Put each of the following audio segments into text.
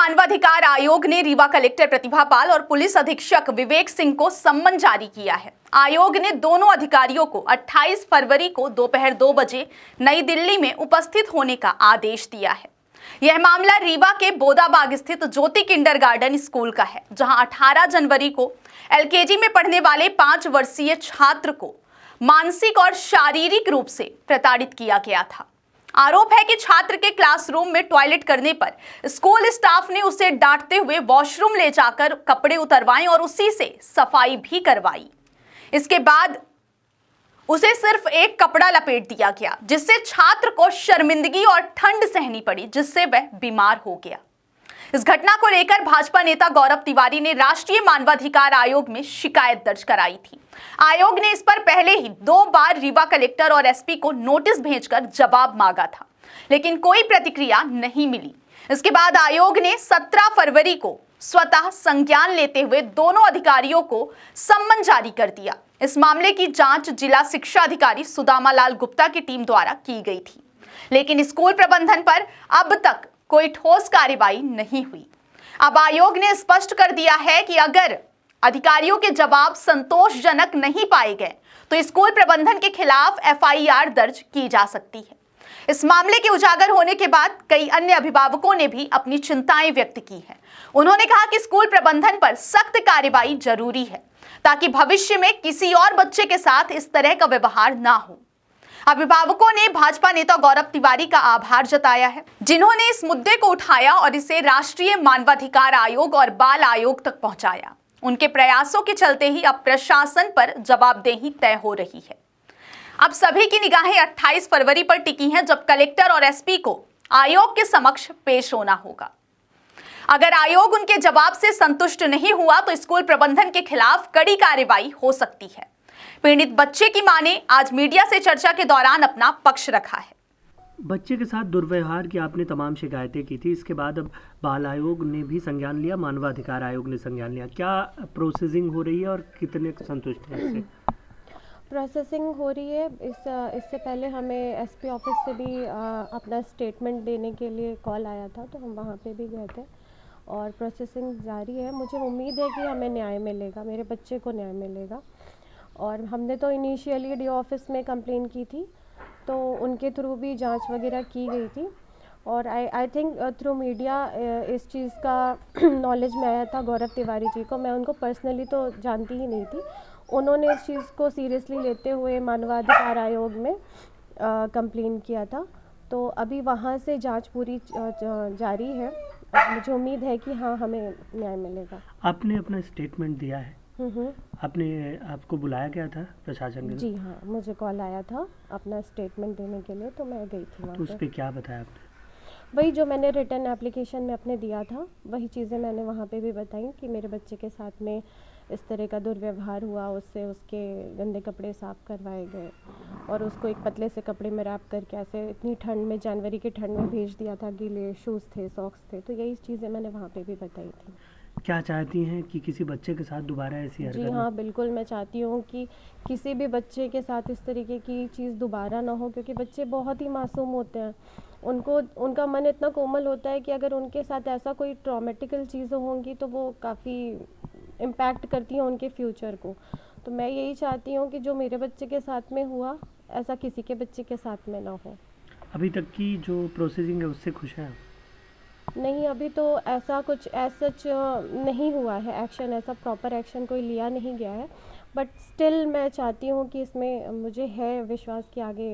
मानवाधिकार आयोग ने रीवा कलेक्टर प्रतिभा पाल और पुलिस अधीक्षक विवेक सिंह को सम्मन जारी किया है। आयोग ने दोनों अधिकारियों को 28 फरवरी को दोपहर 2 बजे नई दिल्ली में उपस्थित होने का आदेश दिया है। यह मामला रीवा के बोदाबाग स्थित ज्योति किंडरगार्टन स्कूल का है, जहां 18 जनवरी को एलकेजी में पढ़ने वाले 5 वर्षीय छात्र को मानसिक और शारीरिक रूप से प्रताड़ित किया गया था। आरोप है कि छात्र के क्लासरूम में टॉयलेट करने पर स्कूल स्टाफ ने उसे डांटते हुए वॉशरूम ले जाकर कपड़े उतरवाए और उसी से सफाई भी करवाई। इसके बाद उसे सिर्फ एक कपड़ा लपेट दिया गया, जिससे छात्र को शर्मिंदगी और ठंड सहनी पड़ी, जिससे वह बीमार हो गया। इस घटना को लेकर भाजपा नेता गौरव तिवारी ने राष्ट्रीय मानवाधिकार आयोग में शिकायत दर्ज कराई थी। आयोग ने इस पर पहले ही 2 बार रीवा कलेक्टर और एसपी को नोटिस भेजकर जवाब मांगा था, लेकिन कोई प्रतिक्रिया नहीं मिली। इसके बाद आयोग ने 17 फरवरी को स्वतः संज्ञान लेते हुए दोनों अधिकारियों को सम्मन जारी कर दिया। इस मामले की जांच जिला शिक्षा अधिकारी सुदामा लाल गुप्ता की टीम द्वारा की गई थी, लेकिन स्कूल प्रबंधन पर अब तक कोई ठोस कार्रवाई नहीं हुई। अब आयोग ने स्पष्ट कर दिया है कि अगर अधिकारियों के जवाब संतोषजनक नहीं पाए गए तो स्कूल प्रबंधन के खिलाफ एफआईआर दर्ज की जा सकती है। इस मामले के उजागर होने के बाद कई अन्य अभिभावकों ने भी अपनी चिंताएं व्यक्त की हैं। उन्होंने कहा कि स्कूल प्रबंधन पर सख्त कार्रवाई जरूरी है, ताकि भविष्य में किसी और बच्चे के साथ इस तरह का व्यवहार ना हो। अभिभावकों ने भाजपा नेता गौरव तिवारी का आभार जताया है, जिन्होंने इस मुद्दे को उठाया और इसे राष्ट्रीय मानवाधिकार आयोग और बाल आयोग तक पहुंचाया। उनके प्रयासों के चलते ही अब प्रशासन पर जवाबदेही तय हो रही है। अब सभी की निगाहें 28 फरवरी पर टिकी हैं, जब कलेक्टर और एसपी को आयोग के समक्ष पेश होना होगा। अगर आयोग उनके जवाब से संतुष्ट नहीं हुआ तो स्कूल प्रबंधन के खिलाफ कड़ी कार्रवाई हो सकती है। पीड़ित बच्चे की मां ने आज मीडिया से चर्चा के दौरान अपना पक्ष रखा है। बच्चे के साथ दुर्व्यवहार की आपने तमाम शिकायतें की थी, इसके बाद अब बाल आयोग ने भी संज्ञान लिया, मानवाधिकार आयोग ने संज्ञान लिया। क्या प्रोसेसिंग हो रही है और कितने संतुष्ट हैं इससे? प्रोसेसिंग हो रही है। इससे पहले हमें एसपी ऑफिस से भी अपना स्टेटमेंट देने के लिए कॉल आया था, तो हम वहाँ पे भी गए थे और प्रोसेसिंग जारी है। मुझे उम्मीद है कि हमें न्याय मिलेगा, मेरे बच्चे को न्याय मिलेगा। और हमने तो इनिशियली डी ऑफिस में कंप्लेन की थी, तो उनके थ्रू भी जांच वगैरह की गई थी और आई थिंक थ्रू मीडिया इस चीज़ का नॉलेज में आया था गौरव तिवारी जी को। मैं उनको पर्सनली तो जानती ही नहीं थी। उन्होंने इस चीज़ को सीरियसली लेते हुए मानवाधिकार आयोग में कंप्लेन किया था, तो अभी वहाँ से जांच पूरी जारी है। मुझे उम्मीद है कि हाँ, हमें न्याय मिलेगा। आपने अपना स्टेटमेंट दिया है, आपको बुलाया गया था प्रशासन के? जी हाँ, मुझे कॉल आया था अपना स्टेटमेंट देने के लिए, तो मैं गई थी वहाँ। तो उस पर क्या बताया आपने? वही जो मैंने रिटर्न एप्लीकेशन में अपने दिया था, वही चीज़ें मैंने वहाँ पे भी बताई कि मेरे बच्चे के साथ में इस तरह का दुर्व्यवहार हुआ, उससे उसके गंदे कपड़े साफ़ करवाए गए और उसको एक पतले से कपड़े में रैप करके ऐसे इतनी ठंड में, जनवरी की ठंड में भेज दिया था। गीले शूज़ थे, सॉक्स थे, तो यही चीज़ें मैंने वहाँ पे भी बताई थी। क्या चाहती हैं कि किसी बच्चे के साथ दोबारा ऐसी हरकत? जी हाँ, बिल्कुल मैं चाहती हूँ कि किसी भी बच्चे के साथ इस तरीके की चीज़ दोबारा ना हो, क्योंकि बच्चे बहुत ही मासूम होते हैं। उनका मन इतना कोमल होता है कि अगर उनके साथ ऐसा कोई ट्रॉमेटिकल चीज़ें होंगी तो वो काफ़ी इम्पैक्ट करती हैं उनके फ्यूचर को। तो मैं यही चाहती हूँ कि जो मेरे बच्चे के साथ में हुआ, ऐसा किसी के बच्चे के साथ में ना हो। अभी तक की जो प्रोसेसिंग है उससे खुश हैं? नहीं, अभी तो ऐसा कुछ सच नहीं हुआ है, एक्शन ऐसा प्रॉपर एक्शन कोई लिया नहीं गया है, बट स्टिल मैं चाहती हूँ कि इसमें मुझे है विश्वास कि आगे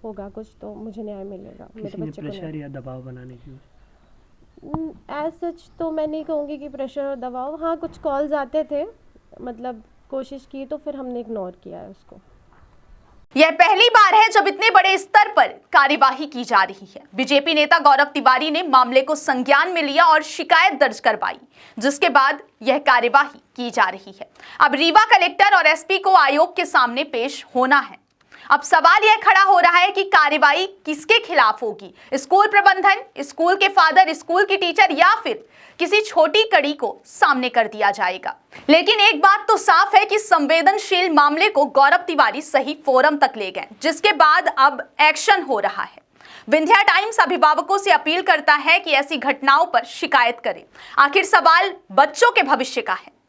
होगा कुछ, तो मुझे न्याय मिलेगा। मेरे बच्चे को प्रेशर या दबाव बनाने की? एज सच तो मैं नहीं कहूँगी कि प्रेशर और दबाव। हाँ, कुछ कॉल्स आते थे, मतलब कोशिश की, तो फिर हमने इग्नोर किया है उसको। यह पहली बार है जब इतने बड़े स्तर पर कार्यवाही की जा रही है। बीजेपी नेता गौरव तिवारी ने मामले को संज्ञान में लिया और शिकायत दर्ज करवाई, जिसके बाद यह कार्यवाही की जा रही है। अब रीवा कलेक्टर और एसपी को आयोग के सामने पेश होना है। अब सवाल यह खड़ा हो रहा है कि कार्रवाई किसके खिलाफ होगी? स्कूल प्रबंधन, स्कूल के फादर, स्कूल की टीचर, या फिर किसी छोटी कड़ी को सामने कर दिया जाएगा? लेकिन एक बात तो साफ है कि संवेदनशील मामले को गौरव तिवारी सही फोरम तक ले गए, जिसके बाद अब एक्शन हो रहा है। विंध्या टाइम्स अभिभावकों से अपील करता है कि ऐसी घटनाओं पर शिकायत करें। आखिर सवाल बच्चों के भविष्य का है।